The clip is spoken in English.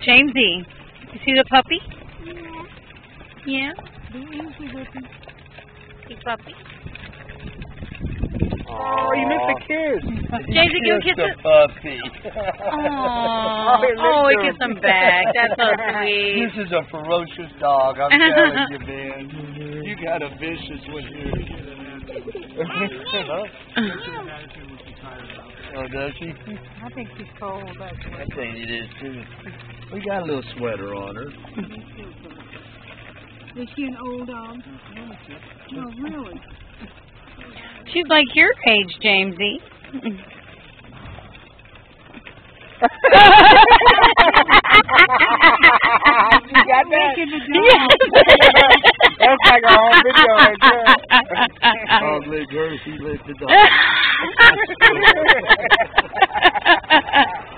Jamesy, you see the puppy? Yeah. Hey, puppy. Oh, you missed a kiss. Jamesy, give a kiss. The puppy. Oh, he kissed him back. That's so sweet. This is a ferocious dog, I'm telling you, man. You got a vicious one here. Oh, does she? I think she's cold. That's I think it is, too. We got a little sweater on her. Is she an old dog? No, really. She's like your age, Jamesy. You got that? Yes. That's like a home video right there. Dog licked her, she licked the dog.